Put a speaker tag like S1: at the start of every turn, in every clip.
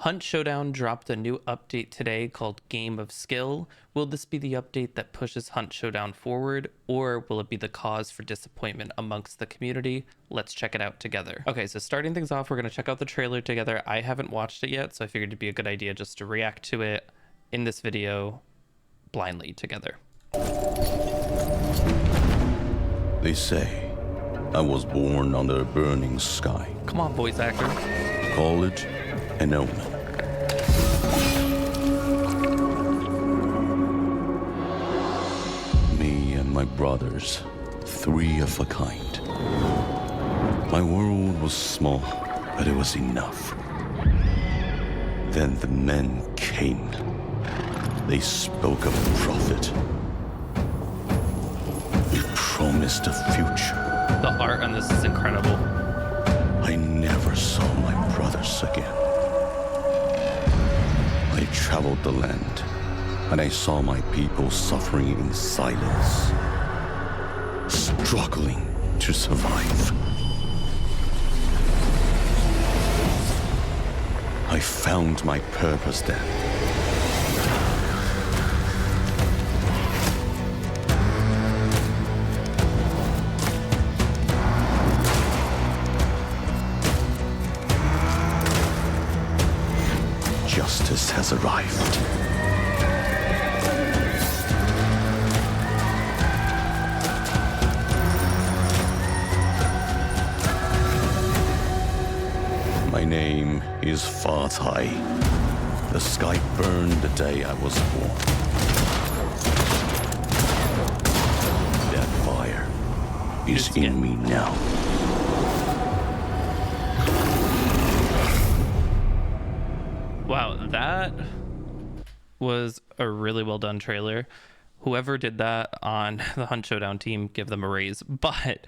S1: Hunt Showdown dropped a new update today called Game of Skill. Will this be the update that pushes Hunt Showdown forward, or will it be the cause for disappointment amongst the community? Let's check it out together. Okay, so starting things off, we're going to check out the trailer together. I haven't watched it yet, so I figured it'd be a good idea just to react to it in this video blindly together.
S2: They say I was born under a burning sky.
S1: Come on, voice actor.
S2: Call it an omen. Me and my brothers, three of a kind. My world was small, but it was enough. Then the men came. They spoke of a prophet. They promised a future.
S1: The art on this is incredible.
S2: I never saw my brothers again. I traveled the land, and I saw my people suffering in silence, struggling to survive. I found my purpose then. Justice has arrived. My name is Fatai. The sky burned the day I was born. That fire is in me now.
S1: Wow, that was a really well done trailer. Whoever did that on the Hunt Showdown team, give them a raise. But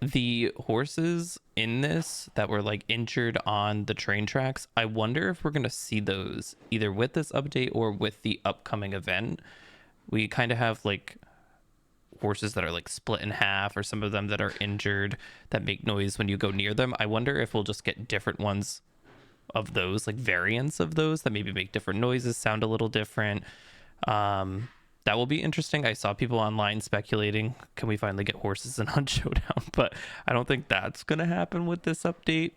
S1: the horses in this that were like injured on the train tracks, I wonder if we're going to see those either with this update or with the upcoming event. We kind of have like horses that are like split in half, or some of them that are injured that make noise when you go near them. I wonder if we'll just get different ones of those, like variants of those that maybe make different noises, sound a little different. That will be interesting. I saw people online speculating, can we finally get horses in Hunt Showdown? But I don't think that's gonna happen with this update.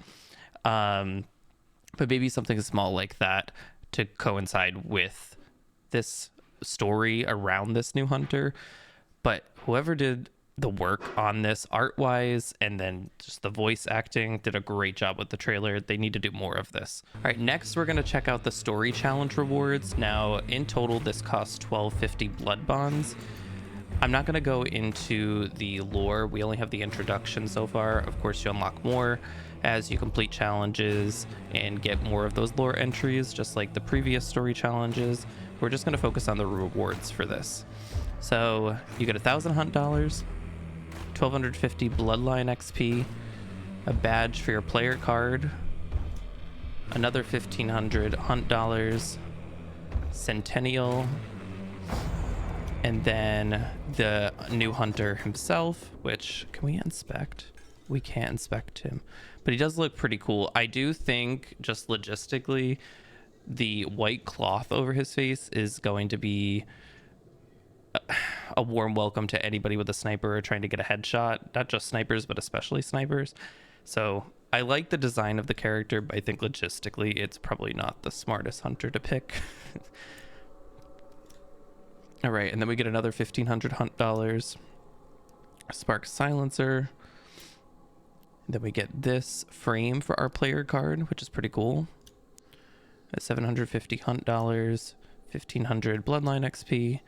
S1: But maybe something small like that to coincide with this story around this new hunter. But whoever did the work on this art wise and then just the voice acting did a great job with the trailer. They need to do more of this. All right, next we're going to check out the story challenge rewards. Now in total this costs 1250 blood bonds. I'm not going to go into the lore. We only have the introduction so far. Of course, you unlock more as you complete challenges and get more of those lore entries, just like the previous story challenges. We're just going to focus on the rewards for this. So you get 1,000 hunt dollars, 1,250 bloodline XP, a badge for your player card, another 1,500 hunt dollars, centennial, and then the new hunter himself, which can we inspect? We can't inspect him, but he does look pretty cool. I do think just logistically, the white cloth over his face is going to be a warm welcome to anybody with a sniper or trying to get a headshot. Not just snipers, but especially snipers. So I like the design of the character, but I think logistically it's probably not the smartest hunter to pick. All right, and then we get another 1,500 hunt dollars, spark silencer. Then we get this frame for our player card, which is pretty cool. At 750 hunt dollars, 1,500 bloodline XP.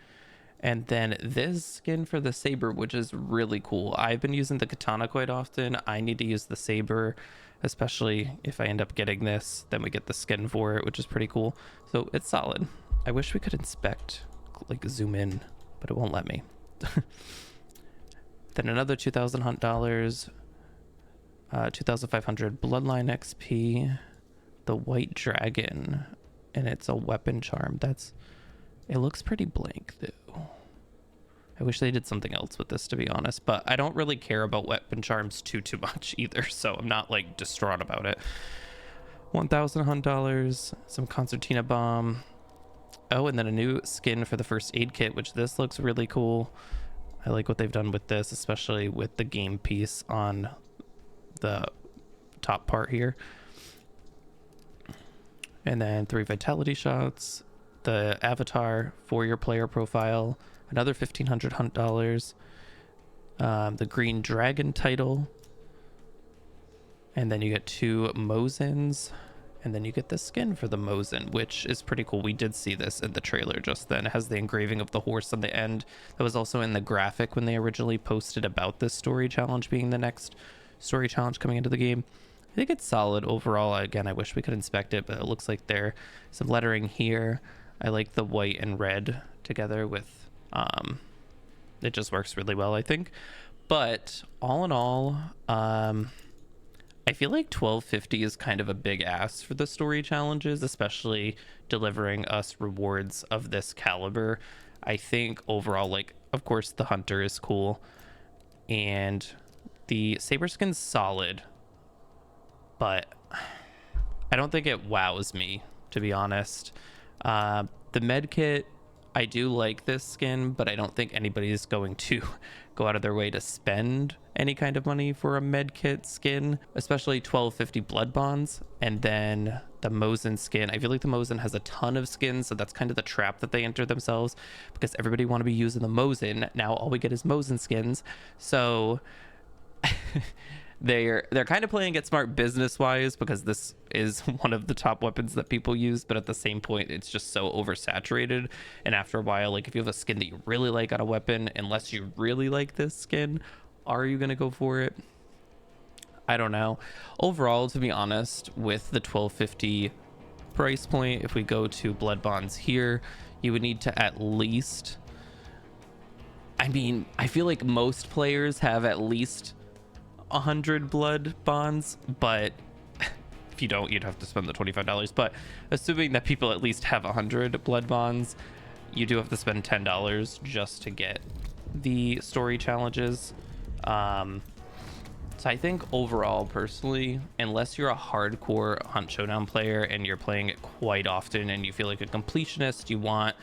S1: And then this skin for the saber, which is really cool. I've been using the katana quite often. I need to use the saber, especially if I end up getting this. Then we get the skin for it, which is pretty cool. So it's solid. I wish we could inspect, like zoom in, but it won't let me. Then another 2,000 hunt dollars, 2,500 bloodline XP, the white dragon, and it's a weapon charm. It looks pretty blank though. I wish they did something else with this, to be honest, but I don't really care about weapon charms too much either, so I'm not like distraught about it. 1,000 hunt dollars, some concertina bomb. Oh, and then a new skin for the first aid kit, which this looks really cool. I like what they've done with this, especially with the game piece on the top part here. And then 3 vitality shots, the avatar for your player profile, another 1,500 hunt dollars, the green dragon title, and then you get 2 Mosins, and then you get the skin for the Mosin, which is pretty cool. We did see this in the trailer just then. It has the engraving of the horse on the end. That was also in the graphic when they originally posted about this story challenge being the next story challenge coming into the game. I think it's solid overall. Again, I wish we could inspect it, but it looks like there's some lettering here. I like the white and red together with, it just works really well, I think. But all in all, I feel like 1250 is kind of a big ask for the story challenges, especially delivering us rewards of this caliber. I think overall, like, of course, the hunter is cool, and the saber skin's solid, but I don't think it wows me, to be honest. The med kit, I do like this skin, but I don't think anybody's going to go out of their way to spend any kind of money for a med kit skin, especially 1250 blood bonds. And then the Mosin skin, I feel like the Mosin has a ton of skins, so that's kind of the trap that they enter themselves, because everybody want to be using the Mosin. Now all we get is Mosin skins, so they're kind of playing it smart business wise, because this is one of the top weapons that people use, but at the same point it's just so oversaturated, and after a while, like, if you have a skin that you really like on a weapon, unless you really like this skin, are you gonna go for it? I don't know. Overall, to be honest, with the 1250 price point, if we go to blood bonds here, you would need to at least, I mean, I feel like most players have at least 100 blood bonds, but if you don't, you'd have to spend the $25. But assuming that people at least have 100 blood bonds, you do have to spend $10 just to get the story challenges. So I think overall, personally, unless you're a hardcore Hunt Showdown player and you're playing it quite often and you feel like a completionist, you want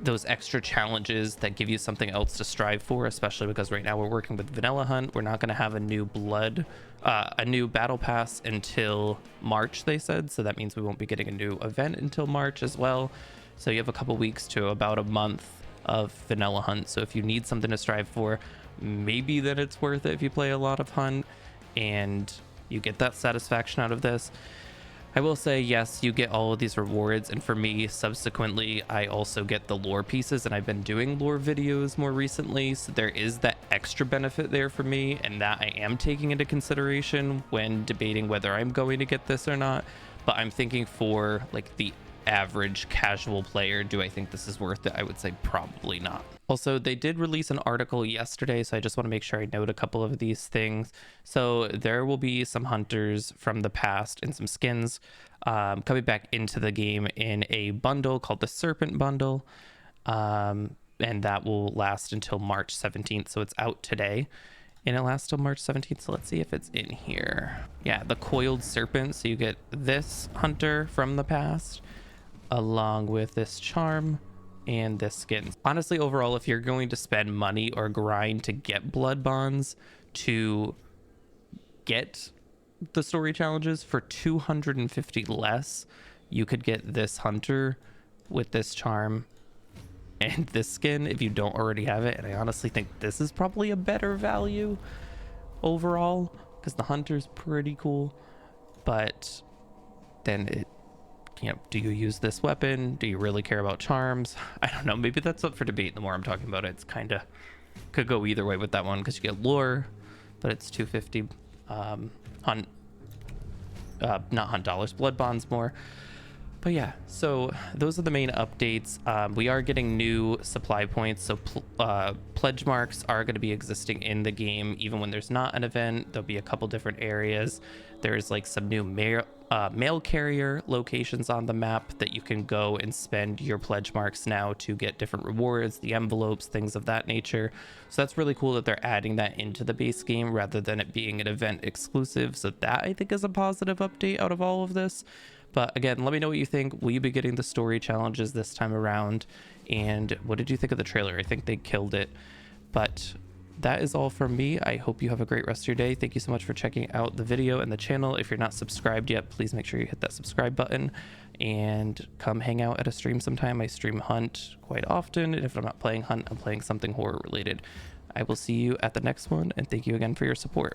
S1: those extra challenges that give you something else to strive for, especially because right now we're working with Vanilla Hunt. We're not going to have a new battle pass until March, they said, so that means we won't be getting a new event until March as well. So you have a couple weeks to about a month of Vanilla Hunt. So if you need something to strive for, maybe then it's worth it if you play a lot of Hunt and you get that satisfaction out of this. I will say, yes, you get all of these rewards, and for me, subsequently, I also get the lore pieces, and I've been doing lore videos more recently, so there is that extra benefit there for me, and that I am taking into consideration when debating whether I'm going to get this or not. But I'm thinking for, like, the average casual player, do I think this is worth it? I would say probably not. Also, they did release an article yesterday, so I just want to make sure I note a couple of these things. So there will be some hunters from the past and some skins coming back into the game in a bundle called the Serpent Bundle, and that will last until March 17th. So it's out today, and it lasts till March 17th. So let's see if it's in here. Yeah, the Coiled Serpent. So you get this hunter from the past, along with this charm and this skin. Honestly, overall, if you're going to spend money or grind to get blood bonds to get the story challenges for 250 less, you could get this hunter with this charm and this skin if you don't already have it. And I honestly think this is probably a better value overall, because the hunter's pretty cool, but then it, you know, do you use this weapon? Do you really care about charms? I don't know. Maybe that's up for debate. The more I'm talking about it, it's kind of could go either way with that one, because you get lore, but it's 250 hunt, not hunt dollars, blood bonds more. But yeah, so those are the main updates. We are getting new supply points, so pledge marks are going to be existing in the game even when there's not an event. There'll be a couple different areas. There's like some new mail carrier locations on the map that you can go and spend your pledge marks now to get different rewards, the envelopes, things of that nature. So that's really cool that they're adding that into the base game rather than it being an event exclusive. So that I think is a positive update out of all of this. But again, let me know what you think. Will you be getting the story challenges this time around? And what did you think of the trailer? I think they killed it. But that is all from me. I hope you have a great rest of your day. Thank you so much for checking out the video and the channel. If you're not subscribed yet, please make sure you hit that subscribe button and come hang out at a stream sometime. I stream Hunt quite often, and if I'm not playing Hunt, I'm playing something horror related. I will see you at the next one, and thank you again for your support.